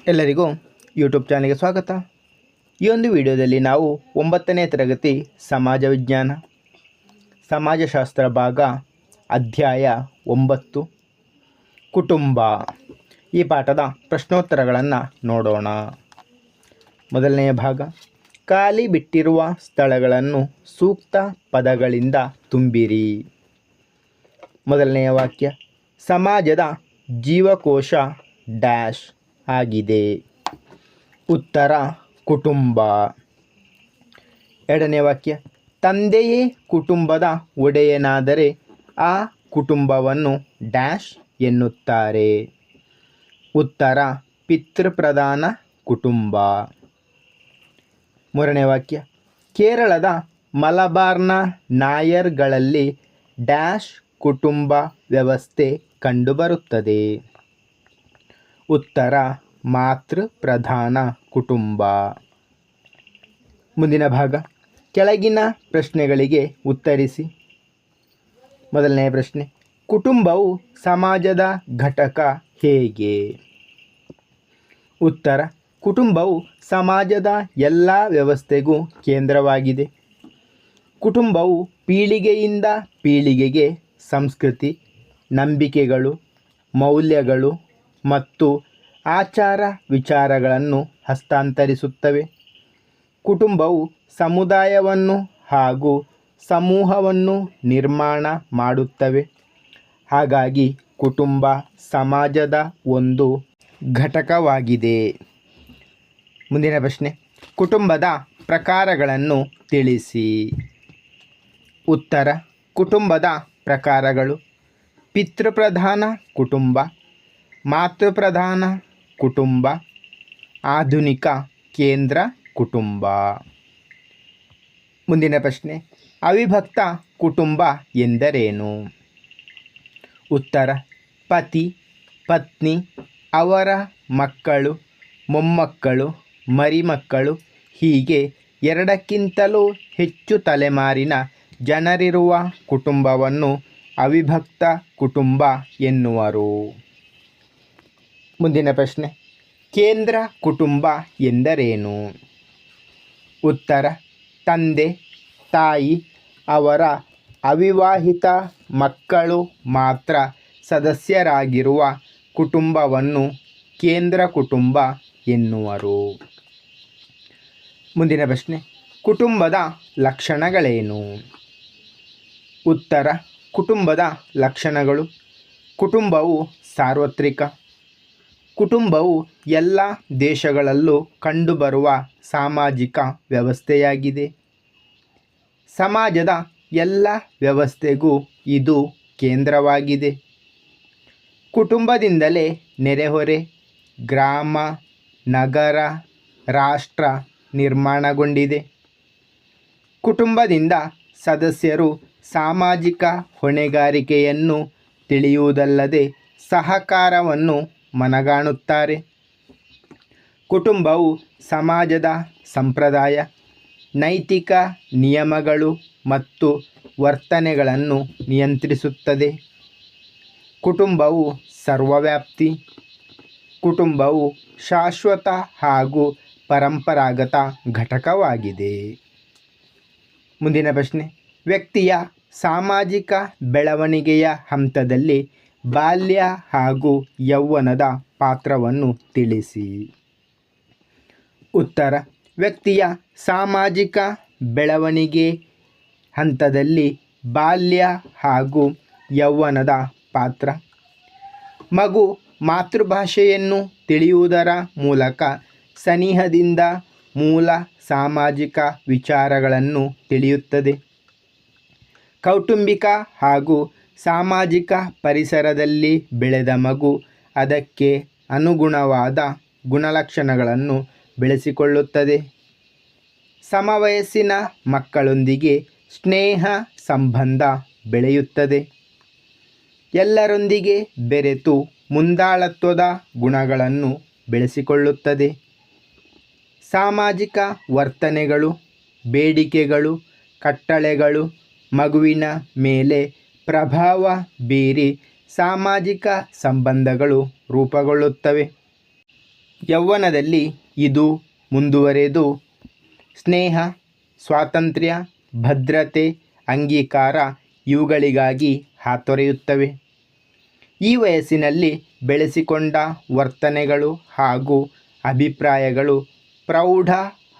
ಎಲ್ಲರಿಗೂ ಯೂಟ್ಯೂಬ್ ಚಾನಲ್ಗೆ ಸ್ವಾಗತ. ಈ ಒಂದು ವಿಡಿಯೋದಲ್ಲಿ ನಾವು 9ನೇ ತರಗತಿ ಸಮಾಜ ವಿಜ್ಞಾನ ಸಮಾಜಶಾಸ್ತ್ರ ಭಾಗ ಅಧ್ಯಾಯ 9 ಕುಟುಂಬ ಈ ಪಾಠದ ಪ್ರಶ್ನೋತ್ತರಗಳನ್ನು ನೋಡೋಣ. ಮೊದಲನೆಯ ಭಾಗ, ಖಾಲಿ ಬಿಟ್ಟಿರುವ ಸ್ಥಳಗಳನ್ನು ಸೂಕ್ತ ಪದಗಳಿಂದ ತುಂಬಿರಿ. ಮೊದಲನೆಯ ವಾಕ್ಯ, ಸಮಾಜದ ಜೀವಕೋಶ ಡ್ಯಾಶ್ ಆಗಿದೆ. ಉತ್ತರ ಕುಟುಂಬ. ಎರಡನೇ ವಾಕ್ಯ, ತಂದೆಯೇ ಕುಟುಂಬದ ಒಡೆಯನಾದರೆ ಆ ಕುಟುಂಬವನ್ನು ಡ್ಯಾಶ್ ಎನ್ನುತ್ತಾರೆ. ಉತ್ತರ ಪಿತೃಪ್ರಧಾನ ಕುಟುಂಬ. ಮೂರನೇ ವಾಕ್ಯ, ಕೇರಳದ ಮಲಬಾರ್ನ ನಾಯರ್ಗಳಲ್ಲಿ ಡ್ಯಾಶ್ ಕುಟುಂಬ ವ್ಯವಸ್ಥೆ ಕಂಡುಬರುತ್ತದೆ. ಉತ್ತರ ಮಾತೃಪ್ರಧಾನ ಕುಟುಂಬ. ಮುಂದಿನ ಭಾಗ, ಕೆಳಗಿನ ಪ್ರಶ್ನೆಗಳಿಗೆ ಉತ್ತರಿಸಿ. ಮೊದಲನೆಯ ಪ್ರಶ್ನೆ, ಕುಟುಂಬವು ಸಮಾಜದ ಘಟಕ ಹೇಗೆ? ಉತ್ತರ, ಕುಟುಂಬವು ಸಮಾಜದ ಎಲ್ಲ ವ್ಯವಸ್ಥೆಗೂ ಕೇಂದ್ರವಾಗಿದೆ. ಕುಟುಂಬವು ಪೀಳಿಗೆಯಿಂದ ಪೀಳಿಗೆಗೆ ಸಂಸ್ಕೃತಿ, ನಂಬಿಕೆಗಳು, ಮೌಲ್ಯಗಳು ಮತ್ತು ಆಚಾರ ವಿಚಾರಗಳನ್ನು ಹಸ್ತಾಂತರಿಸುತ್ತವೆ. ಕುಟುಂಬವು ಸಮುದಾಯವನ್ನು ಹಾಗೂ ಸಮೂಹವನ್ನು ನಿರ್ಮಾಣ ಮಾಡುತ್ತವೆ. ಹಾಗಾಗಿ ಕುಟುಂಬ ಸಮಾಜದ ಒಂದು ಘಟಕವಾಗಿದೆ. ಮುಂದಿನ ಪ್ರಶ್ನೆ, ಕುಟುಂಬದ ಪ್ರಕಾರಗಳನ್ನು ತಿಳಿಸಿ. ಉತ್ತರ, ಕುಟುಂಬದ ಪ್ರಕಾರಗಳು: ಪಿತೃಪ್ರಧಾನ ಕುಟುಂಬ, ಮಾತೃಪ್ರಧಾನ ಕುಟುಂಬ, ಆಧುನಿಕ ಕೇಂದ್ರ ಕುಟುಂಬ. ಮುಂದಿನ ಪ್ರಶ್ನೆ, ಅವಿಭಕ್ತ ಕುಟುಂಬ ಎಂದರೇನು? ಉತ್ತರ, ಪತಿ, ಪತ್ನಿ, ಅವರ ಮಕ್ಕಳು, ಮೊಮ್ಮಕ್ಕಳು, ಮರಿಮಕ್ಕಳು ಹೀಗೆ ಎರಡಕ್ಕಿಂತಲೂ ಹೆಚ್ಚು ತಲೆಮಾರಿನ ಜನರಿರುವ ಕುಟುಂಬವನ್ನು ಅವಿಭಕ್ತ ಕುಟುಂಬ ಎನ್ನುವರು. ಮುಂದಿನ ಪ್ರಶ್ನೆ, ಕೇಂದ್ರ ಕುಟುಂಬ ಎಂದರೇನು? ಉತ್ತರ, ತಂದೆ, ತಾಯಿ, ಅವರ ಅವಿವಾಹಿತ ಮಕ್ಕಳು ಮಾತ್ರ ಸದಸ್ಯರಾಗಿರುವ ಕುಟುಂಬವನ್ನು ಕೇಂದ್ರ ಕುಟುಂಬ ಎನ್ನುವರು. ಮುಂದಿನ ಪ್ರಶ್ನೆ, ಕುಟುಂಬದ ಲಕ್ಷಣಗಳೇನು? ಉತ್ತರ, ಕುಟುಂಬದ ಲಕ್ಷಣಗಳು: ಕುಟುಂಬವು ಸಾರ್ವತ್ರಿಕ. ಕುಟುಂಬವು ಎಲ್ಲ ದೇಶಗಳಲ್ಲೂ ಕಂಡುಬರುವ ಸಾಮಾಜಿಕ ವ್ಯವಸ್ಥೆಯಾಗಿದೆ. ಸಮಾಜದ ಎಲ್ಲ ವ್ಯವಸ್ಥೆಗೂ ಇದು ಕೇಂದ್ರವಾಗಿದೆ. ಕುಟುಂಬದಿಂದಲೇ ನೆರೆಹೊರೆ, ಗ್ರಾಮ, ನಗರ, ರಾಷ್ಟ್ರ ನಿರ್ಮಾಣಗೊಂಡಿದೆ. ಕುಟುಂಬದಿಂದ ಸದಸ್ಯರು ಸಾಮಾಜಿಕ ಹೊಣೆಗಾರಿಕೆಯನ್ನು ತಿಳಿಯುವುದಲ್ಲದೆ ಸಹಕಾರವನ್ನು ಮನಗಾಣುತ್ತಾರೆ. ಕುಟುಂಬವು ಸಮಾಜದ ಸಂಪ್ರದಾಯ, ನೈತಿಕ ನಿಯಮಗಳು ಮತ್ತು ವರ್ತನೆಗಳನ್ನು ನಿಯಂತ್ರಿಸುತ್ತದೆ. ಕುಟುಂಬವು ಸರ್ವವ್ಯಾಪಿ. ಕುಟುಂಬವು ಶಾಶ್ವತ ಹಾಗೂ ಪರಂಪರಾಗತ ಘಟಕವಾಗಿದೆ. ಮುಂದಿನ ಪ್ರಶ್ನೆ, ವ್ಯಕ್ತಿಯ ಸಾಮಾಜಿಕ ಬೆಳವಣಿಗೆಯ ಹಂತದಲ್ಲಿ ಬಾಲ್ಯ ಹಾಗೂ ಯೌವನದ ಪಾತ್ರವನ್ನು ತಿಳಿಸಿ. ಉತ್ತರ, ವ್ಯಕ್ತಿಯ ಸಾಮಾಜಿಕ ಬೆಳವಣಿಗೆ ಹಂತದಲ್ಲಿ ಬಾಲ್ಯ ಹಾಗೂ ಯೌವನದ ಪಾತ್ರ: ಮಗು ಮಾತೃಭಾಷೆಯನ್ನು ತಿಳಿಯುವುದರ ಮೂಲಕ ಸನಿಹದಿಂದ ಮೂಲ ಸಾಮಾಜಿಕ ವಿಚಾರಗಳನ್ನು ತಿಳಿಯುತ್ತದೆ. ಕೌಟುಂಬಿಕ ಹಾಗೂ ಸಾಮಾಜಿಕ ಪರಿಸರದಲ್ಲಿ ಬೆಳೆದ ಮಗು ಅದಕ್ಕೆ ಅನುಗುಣವಾದ ಗುಣಲಕ್ಷಣಗಳನ್ನು ಬೆಳೆಸಿಕೊಳ್ಳುತ್ತದೆ. ಸಮವಯಸ್ಸಿನ ಮಕ್ಕಳೊಂದಿಗೆ ಸ್ನೇಹ ಸಂಬಂಧ ಬೆಳೆಯುತ್ತದೆ. ಎಲ್ಲರೊಂದಿಗೆ ಬೆರೆತು ಮುಂದಾಳತ್ವದ ಗುಣಗಳನ್ನು ಬೆಳೆಸಿಕೊಳ್ಳುತ್ತದೆ. ಸಾಮಾಜಿಕ ವರ್ತನೆಗಳು, ಬೇಡಿಕೆಗಳು, ಕಟ್ಟಳೆಗಳು ಮಗುವಿನ ಮೇಲೆ ಪ್ರಭಾವ ಬೀರಿ ಸಾಮಾಜಿಕ ಸಂಬಂಧಗಳು ರೂಪುಗೊಳ್ಳುತ್ತವೆ. ಯೌವನದಲ್ಲಿ ಇದು ಮುಂದುವರೆದು ಸ್ನೇಹ, ಸ್ವಾತಂತ್ರ್ಯ, ಭದ್ರತೆ, ಅಂಗೀಕಾರ ಇವುಗಳಿಗಾಗಿ ಹಾತೊರೆಯುತ್ತವೆ. ಈ ವಯಸ್ಸಿನಲ್ಲಿ ಬೆಳೆಸಿಕೊಂಡ ವರ್ತನೆಗಳು ಹಾಗೂ ಅಭಿಪ್ರಾಯಗಳು ಪ್ರೌಢ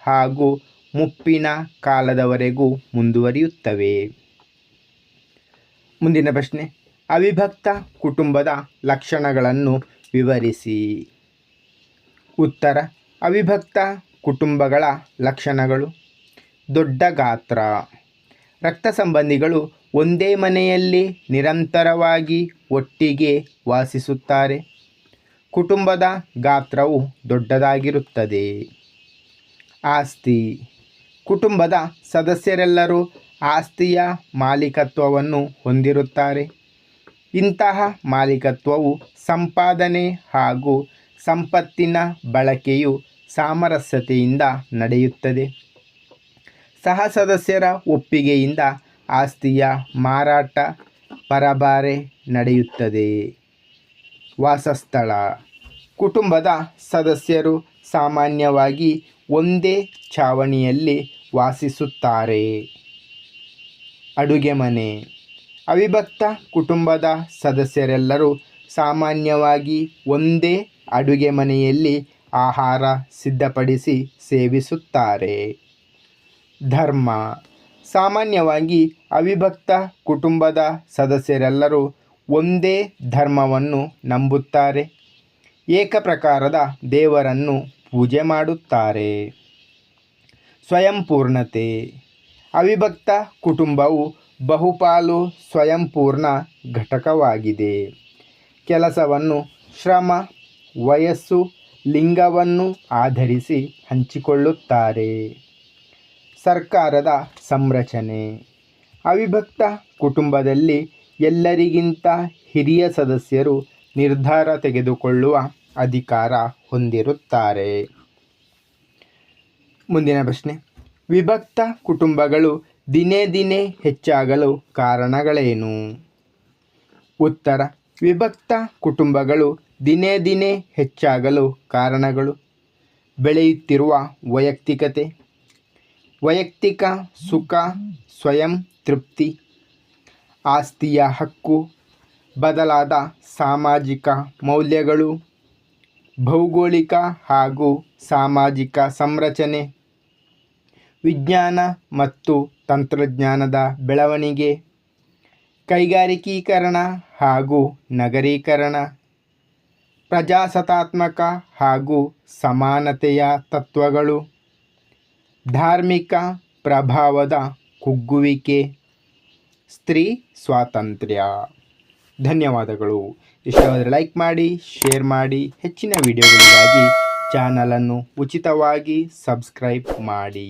ಹಾಗೂ ಮುಪ್ಪಿನ ಕಾಲದವರೆಗೂ ಮುಂದುವರಿಯುತ್ತವೆ. ಮುಂದಿನ ಪ್ರಶ್ನೆ, ಅವಿಭಕ್ತ ಕುಟುಂಬದ ಲಕ್ಷಣಗಳನ್ನು ವಿವರಿಸಿ. ಉತ್ತರ: ಅವಿಭಕ್ತ ಕುಟುಂಬಗಳ ಲಕ್ಷಣಗಳು: ದೊಡ್ಡ ಗಾತ್ರ, ರಕ್ತ ಸಂಬಂಧಿಗಳು ಒಂದೇ ಮನೆಯಲ್ಲಿ ನಿರಂತರವಾಗಿ ಒಟ್ಟಿಗೆ ವಾಸಿಸುತ್ತಾರೆ. ಕುಟುಂಬದ ಗಾತ್ರವು ದೊಡ್ಡದಾಗಿರುತ್ತದೆ. ಆಸ್ತಿ, ಕುಟುಂಬದ ಸದಸ್ಯರೆಲ್ಲರೂ ಆಸ್ತಿಯ ಮಾಲೀಕತ್ವವನ್ನು ಹೊಂದಿರುತ್ತಾರೆ. ಇಂತಹ ಮಾಲೀಕತ್ವವು ಸಂಪಾದನೆ ಹಾಗೂ ಸಂಪತ್ತಿನ ಬಳಕೆಯು ಸಾಮರಸ್ಯತೆಯಿಂದ ನಡೆಯುತ್ತದೆ. ಸಹ ಸದಸ್ಯರ ಒಪ್ಪಿಗೆಯಿಂದ ಆಸ್ತಿಯ ಮಾರಾಟ ಪರಭಾರೆ ನಡೆಯುತ್ತದೆ. ವಾಸಸ್ಥಳ, ಕುಟುಂಬದ ಸದಸ್ಯರು ಸಾಮಾನ್ಯವಾಗಿ ಒಂದೇ ಛಾವಣಿಯಲ್ಲಿ ವಾಸಿಸುತ್ತಾರೆ. ಅಡುಗೆ ಮನೆ, ಅವಿಭಕ್ತ ಕುಟುಂಬದ ಸದಸ್ಯರೆಲ್ಲರೂ ಸಾಮಾನ್ಯವಾಗಿ ಒಂದೇ ಅಡುಗೆ ಮನೆಯಲ್ಲಿ ಆಹಾರ ಸಿದ್ಧಪಡಿಸಿ ಸೇವಿಸುತ್ತಾರೆ. ಧರ್ಮ, ಸಾಮಾನ್ಯವಾಗಿ ಅವಿಭಕ್ತ ಕುಟುಂಬದ ಸದಸ್ಯರೆಲ್ಲರೂ ಒಂದೇ ಧರ್ಮವನ್ನು ನಂಬುತ್ತಾರೆ. ಏಕಪ್ರಕಾರದ ದೇವರನ್ನು ಪೂಜೆ ಮಾಡುತ್ತಾರೆ. ಸ್ವಯಂಪೂರ್ಣತೆ, ಅವಿಭಕ್ತ ಕುಟುಂಬವು ಬಹುಪಾಲು ಸ್ವಯಂಪೂರ್ಣ ಘಟಕವಾಗಿದೆ. ಕೆಲಸವನ್ನು ಶ್ರಮ, ವಯಸ್ಸು, ಲಿಂಗವನ್ನು ಆಧರಿಸಿ ಹಂಚಿಕೊಳ್ಳುತ್ತಾರೆ. ಸರ್ಕಾರದ ಸಂರಚನೆ, ಅವಿಭಕ್ತ ಕುಟುಂಬದಲ್ಲಿ ಎಲ್ಲರಿಗಿಂತ ಹಿರಿಯ ಸದಸ್ಯರು ನಿರ್ಧಾರ ತೆಗೆದುಕೊಳ್ಳುವ ಅಧಿಕಾರ ಹೊಂದಿರುತ್ತಾರೆ. ಮುಂದಿನ ಪ್ರಶ್ನೆ, ವಿಭಕ್ತ ಕುಟುಂಬಗಳು ದಿನೇ ದಿನೇ ಹೆಚ್ಚಾಗಲು ಕಾರಣಗಳೇನು? ಉತ್ತರ: ವಿಭಕ್ತ ಕುಟುಂಬಗಳು ದಿನೇ ದಿನೇ ಹೆಚ್ಚಾಗಲು ಕಾರಣಗಳು: ಬೆಳೆಯುತ್ತಿರುವ ವೈಯಕ್ತಿಕತೆ, ವೈಯಕ್ತಿಕ ಸುಖ, ಸ್ವಯಂ ತೃಪ್ತಿ, ಆಸ್ತಿಯ ಹಕ್ಕು, ಬದಲಾದ ಸಾಮಾಜಿಕ ಮೌಲ್ಯಗಳು, ಭೌಗೋಳಿಕ ಹಾಗೂ ಸಾಮಾಜಿಕ ಸಂರಚನೆ, ವಿಜ್ಞಾನ ಮತ್ತು ತಂತ್ರಜ್ಞಾನದ ಬೆಳವಣಿಗೆ, ಕೈಗಾರಿಕೀಕರಣ ಹಾಗೂ ನಗರೀಕರಣ, ಪ್ರಜಾಸತ್ತಾತ್ಮಕ ಹಾಗೂ ಸಮಾನತೆಯ ತತ್ವಗಳು, ಧಾರ್ಮಿಕ ಪ್ರಭಾವದ ಕುಗ್ಗುವಿಕೆ, ಸ್ತ್ರೀ ಸ್ವಾತಂತ್ರ್ಯ. ಧನ್ಯವಾದಗಳು. ಇಷ್ಟವಾದರೆ ಲೈಕ್ ಮಾಡಿ, ಶೇರ್ ಮಾಡಿ. ಹೆಚ್ಚಿನ ವಿಡಿಯೋಗಳಿಗಾಗಿ ಚಾನಲನ್ನು ಉಚಿತವಾಗಿ ಸಬ್ಸ್ಕ್ರೈಬ್ ಮಾಡಿ.